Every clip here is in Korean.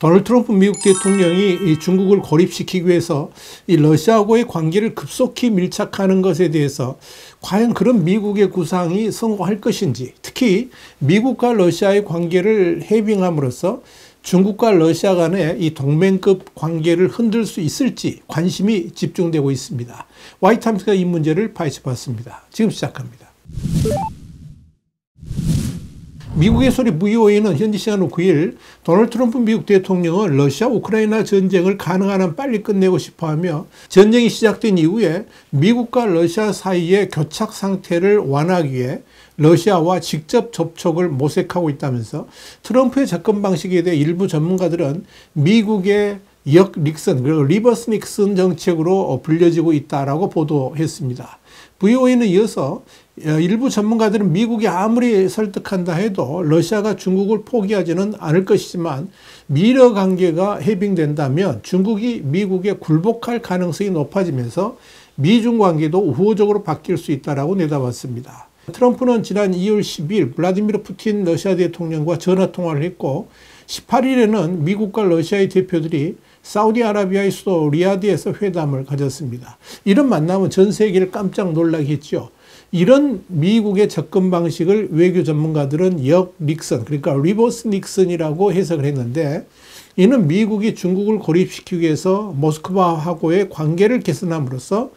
도널드 트럼프 미국 대통령이 이 중국을 고립시키기 위해서 이 러시아하고의 관계를 급속히 밀착하는 것에 대해서 과연 그런 미국의 구상이 성공할 것인지, 특히 미국과 러시아의 관계를 해빙함으로써 중국과 러시아 간의 이 동맹급 관계를 흔들 수 있을지 관심이 집중되고 있습니다. 화이트타임스가 이 문제를 파헤쳐봤습니다. 지금 시작합니다. 미국의 소리 VOA는 현지 시간으로 9일 도널드 트럼프 미국 대통령은 러시아 우크라이나 전쟁을 가능한 한 빨리 끝내고 싶어하며 전쟁이 시작된 이후에 미국과 러시아 사이의 교착 상태를 완화하기 위해 러시아와 직접 접촉을 모색하고 있다면서 트럼프의 접근 방식에 대해 일부 전문가들은 미국의 역 닉슨, 그리고 리버스 닉슨 정책으로 불려지고 있다라고 보도했습니다. VOA는 이어서 일부 전문가들은 미국이 아무리 설득한다 해도 러시아가 중국을 포기하지는 않을 것이지만 미러 관계가 해빙된다면 중국이 미국에 굴복할 가능성이 높아지면서 미중 관계도 우호적으로 바뀔 수 있다라고 내다봤습니다. 트럼프는 지난 2월 10일 블라디미르 푸틴 러시아 대통령과 전화통화를 했고 18일에는 미국과 러시아의 대표들이 사우디아라비아의 수도 리야드에서 회담을 가졌습니다. 이런 만남은 전 세계를 깜짝 놀라게 했죠. 이런 미국의 접근 방식을 외교 전문가들은 역 닉슨, 그러니까 리버스 닉슨이라고 해석을 했는데, 이는 미국이 중국을 고립시키기 위해서 모스크바하고의 관계를 개선함으로써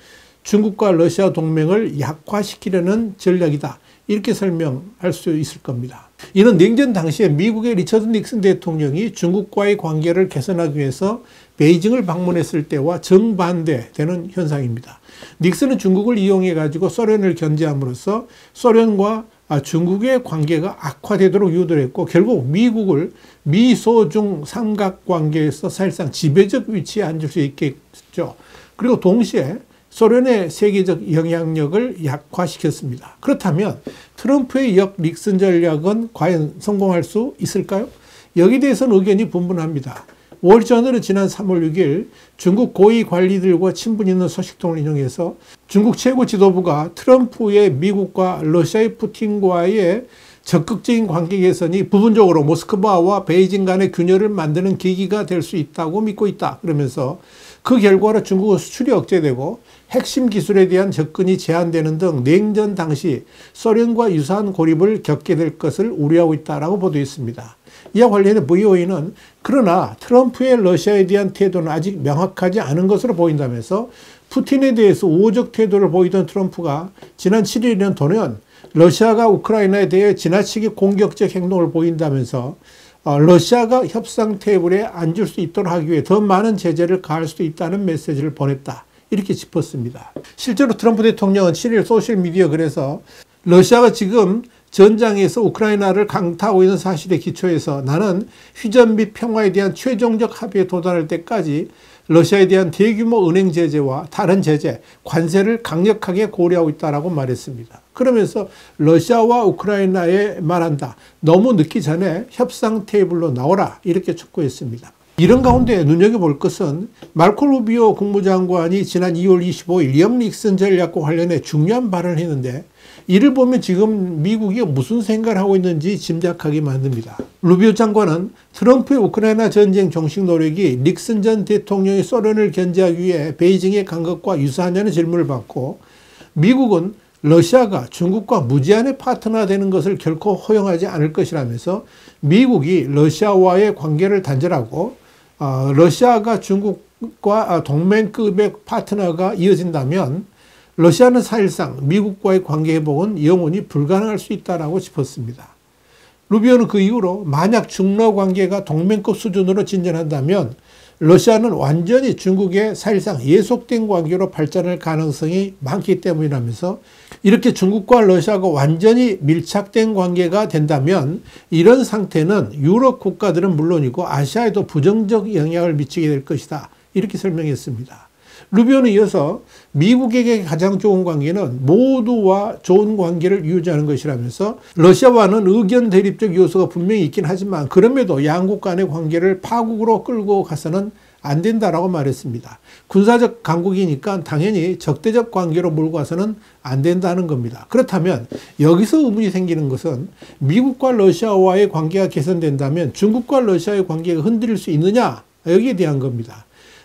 중국과 러시아 동맹을 약화시키려는 전략이다, 이렇게 설명할 수 있을 겁니다. 이는 냉전 당시에 미국의 리처드 닉슨 대통령이 중국과의 관계를 개선하기 위해서 베이징을 방문했을 때와 정반대되는 현상입니다. 닉슨은 중국을 이용해 가지고 소련을 견제함으로써 소련과 중국의 관계가 악화되도록 유도를 했고, 결국 미국을 미소중 삼각관계에서 사실상 지배적 위치에 앉을 수 있게 했죠. 그리고 동시에 소련의 세계적 영향력을 약화시켰습니다. 그렇다면 트럼프의 역 닉슨 전략은 과연 성공할 수 있을까요? 여기에 대해서는 의견이 분분합니다. 월저널은 지난 3월 6일 중국 고위 관리들과 친분 있는 소식통을 인용해서 중국 최고 지도부가 트럼프의 미국과 러시아의 푸틴과의 적극적인 관계 개선이 부분적으로 모스크바와 베이징 간의 균열을 만드는 계기가 될 수 있다고 믿고 있다, 그러면서 그 결과로 중국의 수출이 억제되고 핵심 기술에 대한 접근이 제한되는 등 냉전 당시 소련과 유사한 고립을 겪게 될 것을 우려하고 있다고 보도했습니다. 이와 관련해 VOA는 그러나 트럼프의 러시아에 대한 태도는 아직 명확하지 않은 것으로 보인다면서 푸틴에 대해서 우호적 태도를 보이던 트럼프가 지난 7일에는 돌연 러시아가 우크라이나에 대해 지나치게 공격적 행동을 보인다면서 러시아가 협상 테이블에 앉을 수 있도록 하기 위해 더 많은 제재를 가할 수도 있다는 메시지를 보냈다, 이렇게 짚었습니다. 실제로 트럼프 대통령은 7일 소셜미디어 글에서 러시아가 지금 전장에서 우크라이나를 강타하고 있는 사실에 기초해서 나는 휴전 및 평화에 대한 최종적 합의에 도달할 때까지 러시아에 대한 대규모 은행 제재와 다른 제재, 관세를 강력하게 고려하고 있다고 말했습니다. 그러면서 러시아와 우크라이나에 말한다, 너무 늦기 전에 협상 테이블로 나오라, 이렇게 촉구했습니다. 이런 가운데 눈여겨볼 것은 마르코 루비오 국무장관이 지난 2월 25일 역 닉슨 전략과 관련해 중요한 발언을 했는데, 이를 보면 지금 미국이 무슨 생각을 하고 있는지 짐작하게 만듭니다. 루비오 장관은 트럼프의 우크라이나 전쟁 종식 노력이 닉슨 전 대통령이 소련을 견제하기 위해 베이징에 간 것과 유사하냐는 질문을 받고, 미국은 러시아가 중국과 무제한의 파트너가 되는 것을 결코 허용하지 않을 것이라면서 미국이 러시아와의 관계를 단절하고 러시아가 중국과 동맹급의 파트너가 이어진다면 러시아는 사실상 미국과의 관계 회복은 영원히 불가능할 수 있다고 짚었습니다. 루비오는 그 이후로 만약 중러 관계가 동맹급 수준으로 진전한다면 러시아는 완전히 중국의 사실상 예속된 관계로 발전할 가능성이 많기 때문이라면서, 이렇게 중국과 러시아가 완전히 밀착된 관계가 된다면 이런 상태는 유럽 국가들은 물론이고 아시아에도 부정적 영향을 미치게 될 것이다, 이렇게 설명했습니다. 루비오는 이어서 미국에게 가장 좋은 관계는 모두와 좋은 관계를 유지하는 것이라면서 러시아와는 의견 대립적 요소가 분명히 있긴 하지만 그럼에도 양국 간의 관계를 파국으로 끌고 가서는 안 된다라고 말했습니다. 군사적 강국이니까 당연히 적대적 관계로 몰고 가서는 안 된다는 겁니다. 그렇다면 여기서 의문이 생기는 것은 미국과 러시아와의 관계가 개선된다면 중국과 러시아의 관계가 흔들릴 수 있느냐? 여기에 대한 겁니다.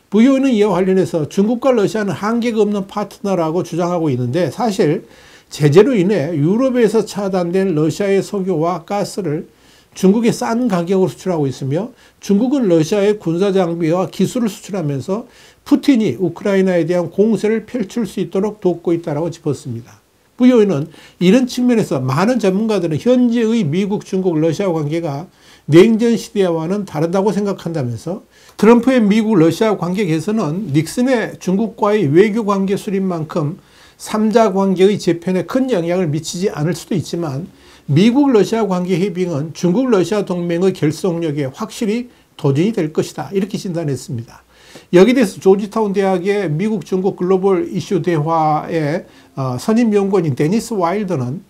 VOA는 이와 관련해서 중국과 러시아는 한계가 없는 파트너라고 주장하고 있는데 사실 제재로 인해 유럽에서 차단된 러시아의 석유와 가스를 중국에 싼 가격으로 수출하고 있으며 중국은 러시아의 군사장비와 기술을 수출하면서 푸틴이 우크라이나에 대한 공세를 펼칠 수 있도록 돕고 있다고 짚었습니다. VOA는 이런 측면에서 많은 전문가들은 현재의 미국, 중국, 러시아 관계가 냉전 시대와는 다르다고 생각한다면서 트럼프의 미국, 러시아 관계 개선은 닉슨의 중국과의 외교 관계 수립만큼 3자 관계의 재편에 큰 영향을 미치지 않을 수도 있지만 미국 러시아 관계 해빙은 중국 러시아 동맹의 결속력에 확실히 도전이 될 것이다. 이렇게 진단했습니다. 여기에 대해서 조지타운 대학의 미국 중국 글로벌 이슈 대화의 선임 연구원인 데니스 와일더는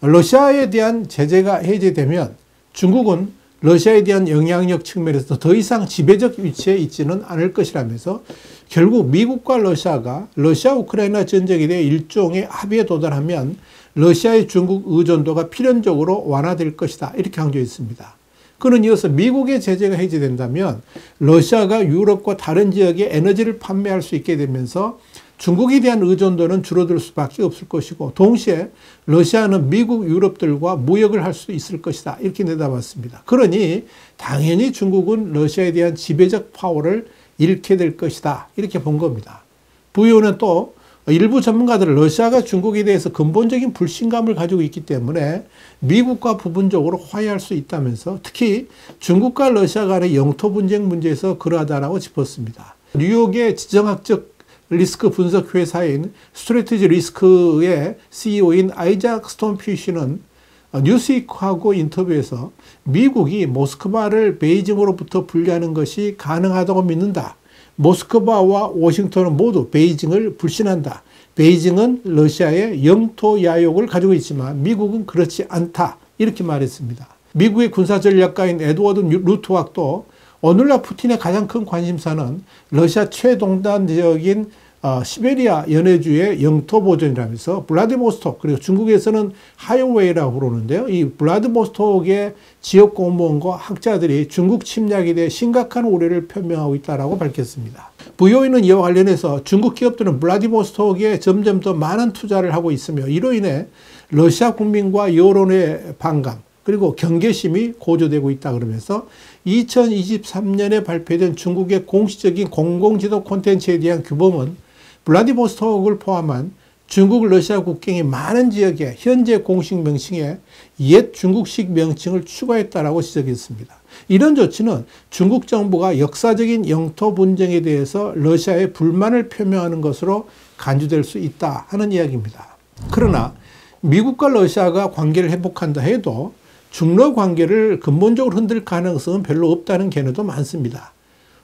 러시아에 대한 제재가 해제되면 중국은 러시아에 대한 영향력 측면에서 더 이상 지배적 위치에 있지는 않을 것이라면서 결국 미국과 러시아가 러시아 우크라이나 전쟁에 대해 일종의 합의에 도달하면 러시아의 중국 의존도가 필연적으로 완화될 것이다. 이렇게 강조했습니다. 그는 이어서 미국의 제재가 해제된다면 러시아가 유럽과 다른 지역에 에너지를 판매할 수 있게 되면서 중국에 대한 의존도는 줄어들 수밖에 없을 것이고 동시에 러시아는 미국, 유럽들과 무역을 할 수 있을 것이다. 이렇게 내다봤습니다. 그러니 당연히 중국은 러시아에 대한 지배적 파워를 잃게 될 것이다. 이렇게 본 겁니다. VOA는 또 일부 전문가들은 러시아가 중국에 대해서 근본적인 불신감을 가지고 있기 때문에 미국과 부분적으로 화해할 수 있다면서 특히 중국과 러시아 간의 영토 분쟁 문제에서 그러하다라고 짚었습니다. 뉴욕의 지정학적 리스크 분석 회사인 스트래티지 리스크의 CEO인 아이작 스톤피쉬는 뉴스위크하고 인터뷰에서 미국이 모스크바를 베이징으로부터 분리하는 것이 가능하다고 믿는다. 모스크바와 워싱턴은 모두 베이징을 불신한다. 베이징은 러시아의 영토 야욕을 가지고 있지만 미국은 그렇지 않다. 이렇게 말했습니다. 미국의 군사전략가인 에드워드 루트왁도 오늘날 푸틴의 가장 큰 관심사는 러시아 최동단 지역인 시베리아 연해주의 영토 보존이라면서 블라디보스톡 그리고 중국에서는 하이웨이라고 부르는데요. 이 블라디보스톡의 지역 공무원과 학자들이 중국 침략에 대해 심각한 우려를 표명하고 있다고 밝혔습니다. VOA는 이와 관련해서 중국 기업들은 블라디보스톡에 점점 더 많은 투자를 하고 있으며 이로 인해 러시아 국민과 여론의 반감 그리고 경계심이 고조되고 있다 그러면서 2023년에 발표된 중국의 공식적인 공공지도 콘텐츠에 대한 규범은 블라디보스톡을 포함한 중국 러시아 국경의 많은 지역에 현재 공식 명칭에 옛 중국식 명칭을 추가했다라고 지적했습니다. 이런 조치는 중국 정부가 역사적인 영토 분쟁에 대해서 러시아에 불만을 표명하는 것으로 간주될 수 있다 하는 이야기입니다. 그러나 미국과 러시아가 관계를 회복한다 해도 중러 관계를 근본적으로 흔들 가능성은 별로 없다는 견해도 많습니다.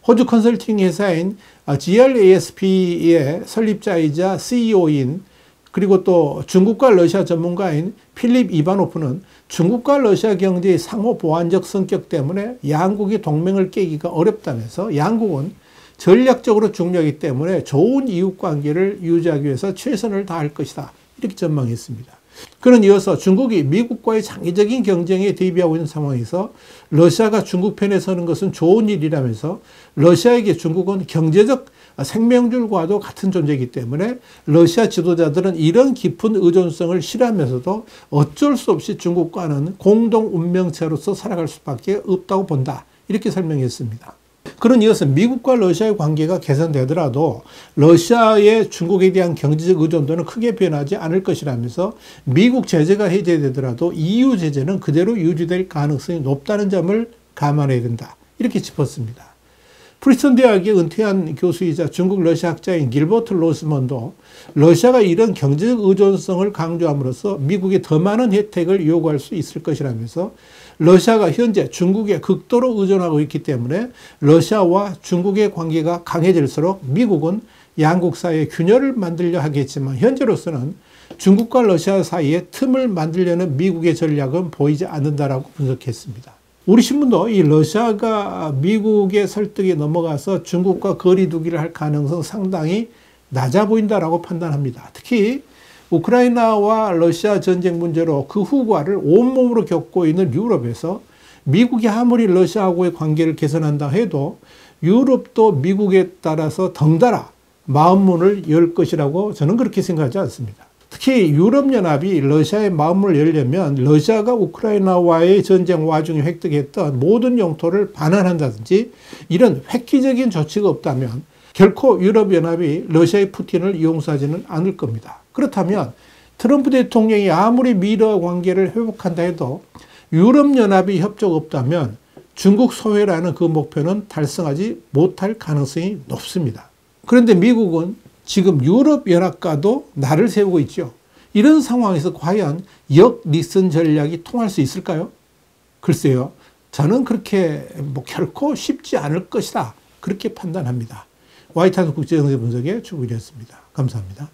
호주 컨설팅 회사인 GRASP의 설립자이자 CEO인 그리고 또 중국과 러시아 전문가인 필립 이바노프는 중국과 러시아 경제의 상호 보완적 성격 때문에 양국이 동맹을 깨기가 어렵다면서 양국은 전략적으로 중요하기 때문에 좋은 이웃관계를 유지하기 위해서 최선을 다할 것이다. 이렇게 전망했습니다. 그는 이어서 중국이 미국과의 장기적인 경쟁에 대비하고 있는 상황에서 러시아가 중국 편에 서는 것은 좋은 일이라면서 러시아에게 중국은 경제적 생명줄과도 같은 존재이기 때문에 러시아 지도자들은 이런 깊은 의존성을 싫어하면서도 어쩔 수 없이 중국과는 공동 운명체로서 살아갈 수밖에 없다고 본다. 이렇게 설명했습니다. 그는 이어서 미국과 러시아의 관계가 개선되더라도 러시아의 중국에 대한 경제적 의존도는 크게 변하지 않을 것이라면서 미국 제재가 해제되더라도 EU 제재는 그대로 유지될 가능성이 높다는 점을 감안해야 된다. 이렇게 짚었습니다. 프리스턴 대학의 은퇴한 교수이자 중국 러시아 학자인 길버트 로스먼도 러시아가 이런 경제적 의존성을 강조함으로써 미국에 더 많은 혜택을 요구할 수 있을 것이라면서 러시아가 현재 중국에 극도로 의존하고 있기 때문에 러시아와 중국의 관계가 강해질수록 미국은 양국 사이에 균열을 만들려 하겠지만 현재로서는 중국과 러시아 사이에 틈을 만들려는 미국의 전략은 보이지 않는다라고 분석했습니다. 우리 신문도 이 러시아가 미국의 설득에 넘어가서 중국과 거리 두기를 할 가능성 상당히 낮아 보인다라고 판단합니다. 특히 우크라이나와 러시아 전쟁 문제로 그 후과를 온몸으로 겪고 있는 유럽에서 미국이 아무리 러시아하고의 관계를 개선한다 해도 유럽도 미국에 따라서 덩달아 마음문을 열 것이라고 저는 그렇게 생각하지 않습니다. 특히 유럽연합이 러시아의 마음을 열려면 러시아가 우크라이나와의 전쟁 와중에 획득했던 모든 영토를 반환한다든지 이런 획기적인 조치가 없다면 결코 유럽연합이 러시아의 푸틴을 이용하지는 않을 겁니다. 그렇다면 트럼프 대통령이 아무리 미러 관계를 회복한다 해도 유럽연합이 협조가 없다면 중국 소외라는 그 목표는 달성하지 못할 가능성이 높습니다. 그런데 미국은 지금 유럽연합과도 날을 세우고 있죠. 이런 상황에서 과연 역니슨 전략이 통할 수 있을까요? 글쎄요. 저는 그렇게 결코 쉽지 않을 것이다. 그렇게 판단합니다. 화이트하우스 국제정세 분석의 주부이었습니다. 감사합니다.